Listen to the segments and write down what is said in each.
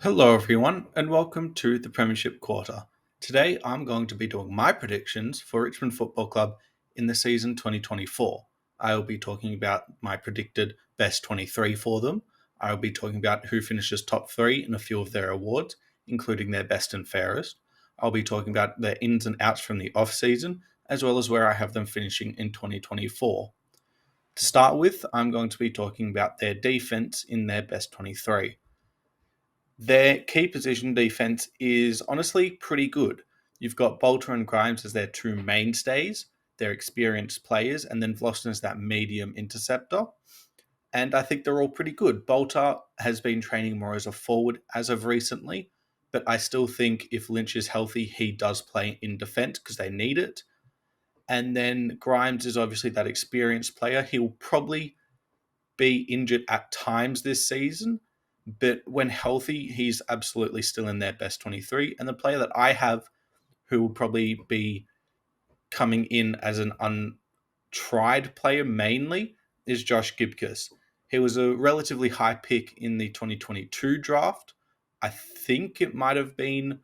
Hello, everyone, and welcome to the Premiership Quarter. Today, I'm going to be doing my predictions for Richmond Football Club in the season 2024. I will be talking about my predicted best 23 for them. I will be talking about who finishes top three in a few of their awards, including their best and fairest. I'll be talking about their ins and outs from the off season, as well as where I have them finishing in 2024. To start with, I'm going to be talking about their defense in their best 23. Their key position defense is honestly pretty good. You've got Bolter and Grimes as their two mainstays. They're experienced players, and then Vlosten is that medium interceptor. And I think they're all pretty good. Bolter has been training more as a forward as of recently, but I still think if Lynch is healthy, he does play in defense because they need it. And then Grimes is obviously that experienced player. He'll probably be injured at times this season, but when healthy, he's absolutely still in their best 23. And the player that I have who will probably be coming in as an untried player mainly is Josh Gibcus. He was a relatively high pick in the 2022 draft. I think it might have been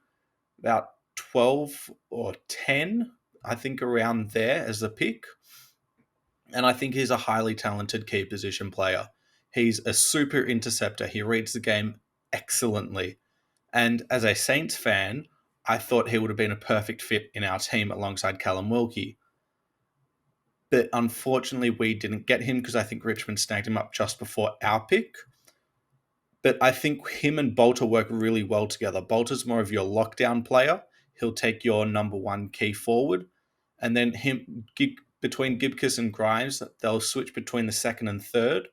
about 12 or 10, I think around there as a pick. And I think he's a highly talented key position player. He's a super interceptor. He reads the game excellently. And as a Saints fan, I thought he would have been a perfect fit in our team alongside Callum Wilkie. But unfortunately, we didn't get him because I think Richmond snagged him up just before our pick. But I think him and Bolter work really well together. Bolter's more of your lockdown player. He'll take your number one key forward. And then between Gibcus and Grimes, they'll switch between the second and third,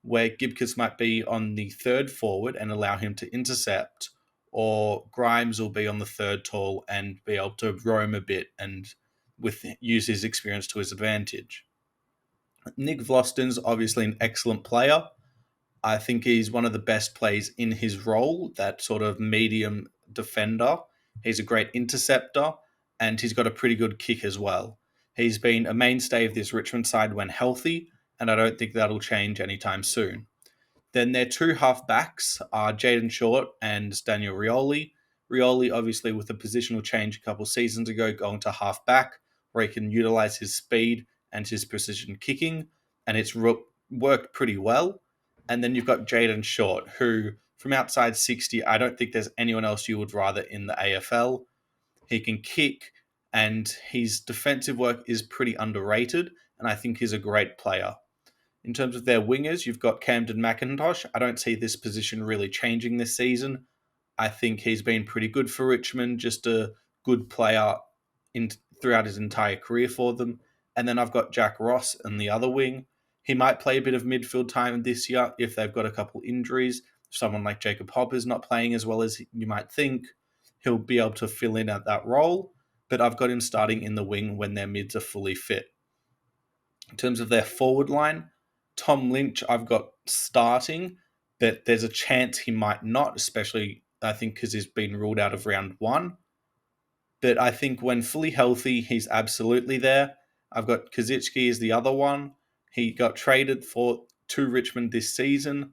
where Gibcus might be on the third forward and allow him to intercept, or Grimes will be on the third tall and be able to roam a bit and use his experience to his advantage. Nick Vlosten's obviously an excellent player. I think he's one of the best players in his role, that sort of medium defender. He's a great interceptor, and he's got a pretty good kick as well. He's been a mainstay of this Richmond side when healthy, and I don't think that'll change anytime soon. Then their two half-backs are Jaden Short and Daniel Rioli. Rioli, obviously, with a positional change a couple seasons ago, going to half-back, where he can utilize his speed and his precision kicking, and it's worked pretty well. And then you've got Jaden Short, who, from outside 60, I don't think there's anyone else you would rather in the AFL. He can kick, and his defensive work is pretty underrated, and I think he's a great player. In terms of their wingers, you've got Camden McIntosh. I don't see this position really changing this season. I think he's been pretty good for Richmond, just a good player in throughout his entire career for them. And then I've got Jack Ross in the other wing. He might play a bit of midfield time this year if they've got a couple injuries. Someone like Jacob Hopper's not playing as well as you might think. He'll be able to fill in at that role, but I've got him starting in the wing when their mids are fully fit. In terms of their forward line, Tom Lynch I've got starting, but there's a chance he might not, especially I think because he's been ruled out of round one. But I think when fully healthy, he's absolutely there. I've got Kaczynski as the other one. He got traded to Richmond this season,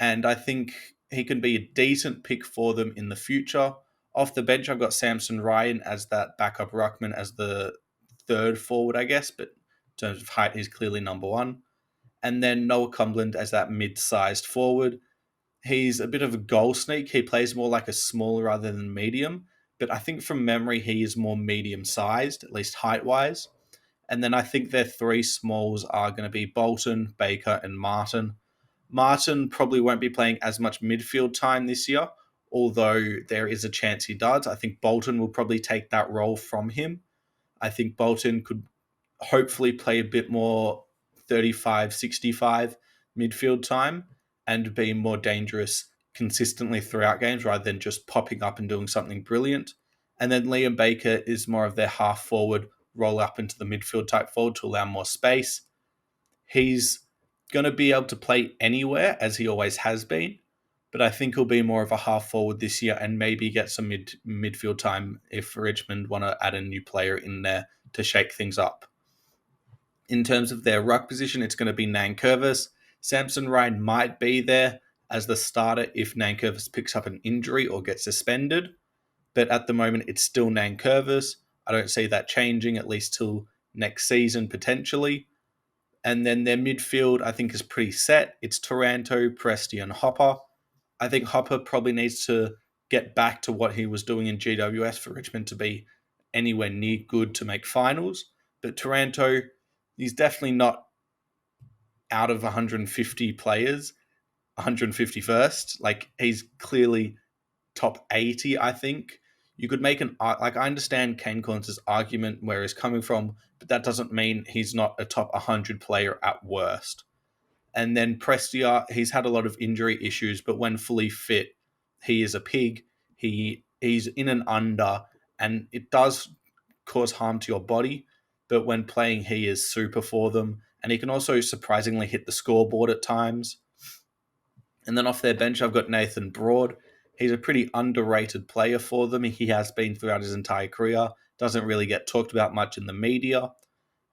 and I think he can be a decent pick for them in the future. Off the bench, I've got Samson Ryan as that backup ruckman as the third forward, I guess, but in terms of height, he's clearly number one. And then Noah Cumberland as that mid-sized forward. He's a bit of a goal sneak. He plays more like a small rather than medium, but I think from memory he is more medium-sized, at least height-wise. And then I think their three smalls are going to be Bolton, Baker, and Martin. Martin probably won't be playing as much midfield time this year, although there is a chance he does. I think Bolton will probably take that role from him. I think Bolton could hopefully play a bit more 35-65 midfield time and be more dangerous consistently throughout games rather than just popping up and doing something brilliant. And then Liam Baker is more of their half forward, roll up into the midfield type forward to allow more space. He's going to be able to play anywhere as he always has been, but I think he'll be more of a half forward this year and maybe get some midfield time if Richmond want to add a new player in there to shake things up. In terms of their ruck position, it's going to be Nankervis. Samson Ryan might be there, as the starter if Nankervis picks up an injury or gets suspended. But at the moment, it's still Nankervis. I don't see that changing, at least till next season potentially. And then their midfield, I think, is pretty set. It's Taranto, Presti, and Hopper. I think Hopper probably needs to get back to what he was doing in GWS for Richmond to be anywhere near good to make finals. But Taranto, he's definitely not out of 150 players, 151st. Like, he's clearly top 80, I think. You could make I understand Kane Corns' argument where he's coming from, but that doesn't mean he's not a top 100 player at worst. And then Prestia, he's had a lot of injury issues, but when fully fit, he is a pig. He's in and under, and it does cause harm to your body. But when playing, he is super for them, and he can also surprisingly hit the scoreboard at times. And then off their bench, I've got Nathan Broad. He's a pretty underrated player for them. He has been throughout his entire career. Doesn't really get talked about much in the media.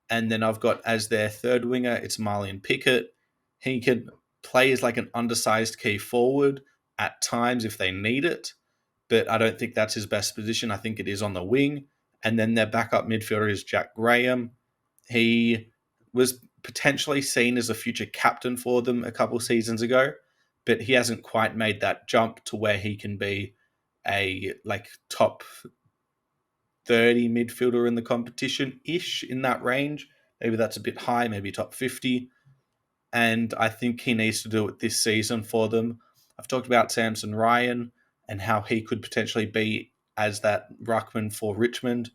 And then I've got as their third winger, it's Marlian Pickett. He can play as like an undersized key forward at times if they need it, but I don't think that's his best position. I think it is on the wing. And then their backup midfielder is Jack Graham. He was potentially seen as a future captain for them a couple seasons ago, but he hasn't quite made that jump to where he can be a like top 30 midfielder in the competition ish, in that range. Maybe that's a bit high, maybe top 50. And I think he needs to do it this season for them. I've talked about Samson Ryan and how he could potentially be as that ruckman for Richmond.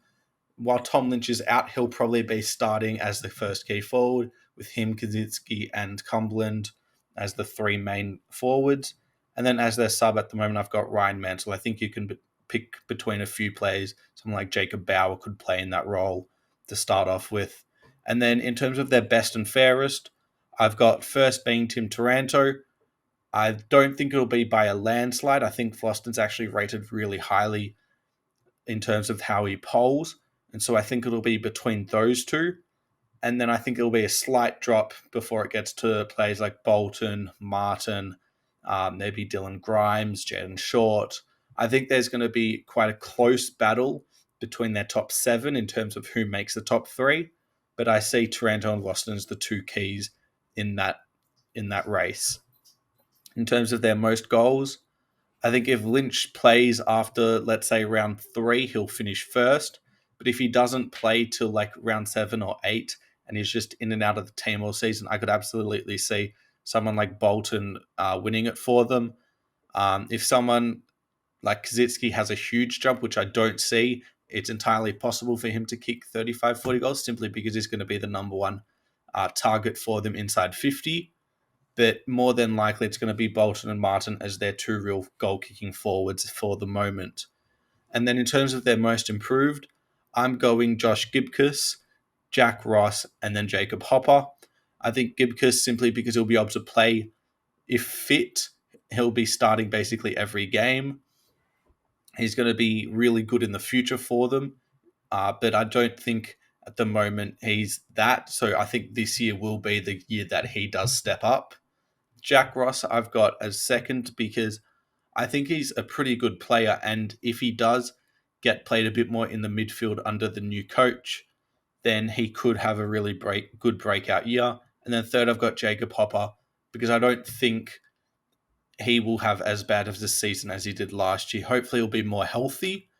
While Tom Lynch is out, he'll probably be starting as the first key forward, with him, Kaczynski, and Cumberland as the three main forwards. And then as their sub at the moment, I've got Ryan Mansell. I think you can pick between a few players. Someone like Jacob Bauer could play in that role to start off with. And then in terms of their best and fairest, I've got first being Tim Taranto. I don't think it'll be by a landslide. I think Floston's actually rated really highly in terms of how he polls. And so I think it'll be between those two. And then I think it'll be a slight drop before it gets to players like Bolton, Martin, maybe Dylan Grimes, Jaden Short. I think there's going to be quite a close battle between their top seven in terms of who makes the top three. But I see Taranto and Boston as the two keys in that race. In terms of their most goals, I think if Lynch plays after, let's say, round 3, he'll finish first. But if he doesn't play till like round 7 or 8 and he's just in and out of the team all season, I could absolutely see someone like Bolton winning it for them. If someone like Kaczynski has a huge jump, which I don't see, it's entirely possible for him to kick 35, 40 goals simply because he's going to be the number one target for them inside 50. But more than likely, it's going to be Bolton and Martin as their two real goal-kicking forwards for the moment. And then in terms of their most improved, I'm going Josh Gibcus, Jack Ross, and then Jacob Hopper. I think Gibcus simply because he'll be able to play if fit. He'll be starting basically every game. He's going to be really good in the future for them. But I don't think at the moment he's that. So I think this year will be the year that he does step up. Jack Ross, I've got as second because I think he's a pretty good player. And if he does get played a bit more in the midfield under the new coach, then he could have a really good breakout year. And then third, I've got Jacob Hopper because I don't think he will have as bad of a season as he did last year. Hopefully he'll be more healthy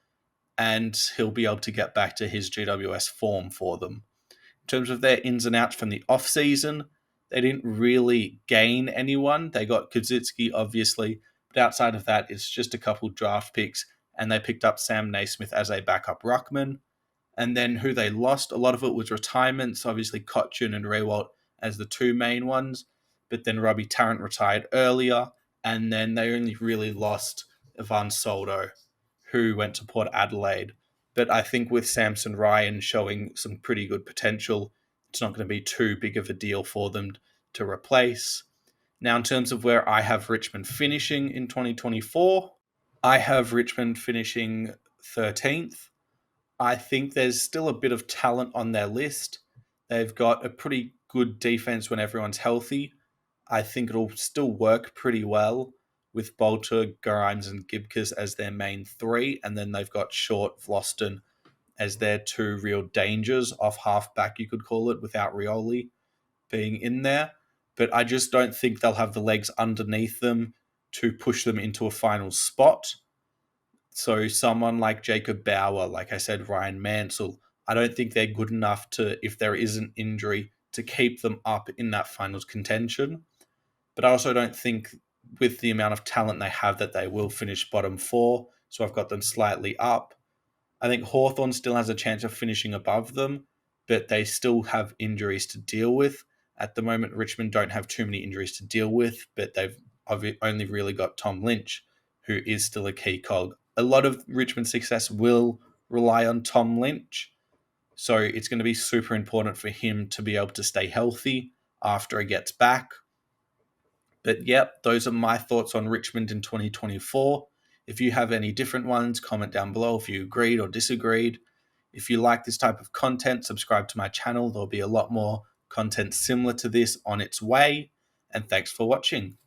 and he'll be able to get back to his GWS form for them. In terms of their ins and outs from the off-season, they didn't really gain anyone. They got Kaczynski, obviously, but outside of that, it's just a couple draft picks, and they picked up Sam Naismith as a backup ruckman. And then who they lost, a lot of it was retirements, obviously Cotchin and Rewalt as the two main ones, but then Robbie Tarrant retired earlier, and then they only really lost Ivan Soldo, who went to Port Adelaide. But I think with Samson Ryan showing some pretty good potential, it's not going to be too big of a deal for them to replace. Now, in terms of where I have Richmond finishing in 2024, I have Richmond finishing 13th. I think there's still a bit of talent on their list. They've got a pretty good defense when everyone's healthy. I think it'll still work pretty well. with Bolter, Grimes, and Gibcus as their main three, and then they've got Short, Vlosten as their two real dangers off halfback, you could call it, without Rioli being in there. But I just don't think they'll have the legs underneath them to push them into a final spot. So someone like Jacob Bauer, like I said, Ryan Mansell, I don't think they're good enough to, if there is an injury, to keep them up in that finals contention. But I also don't think with the amount of talent they have that they will finish bottom four. So I've got them slightly up. I think Hawthorn still has a chance of finishing above them, but they still have injuries to deal with. At the moment, Richmond don't have too many injuries to deal with, but they've only really got Tom Lynch, who is still a key cog. A lot of Richmond's success will rely on Tom Lynch, so it's going to be super important for him to be able to stay healthy after he gets back. But yep, those are my thoughts on Richmond in 2024. If you have any different ones, comment down below if you agreed or disagreed. If you like this type of content, subscribe to my channel. There'll be a lot more content similar to this on its way. And thanks for watching.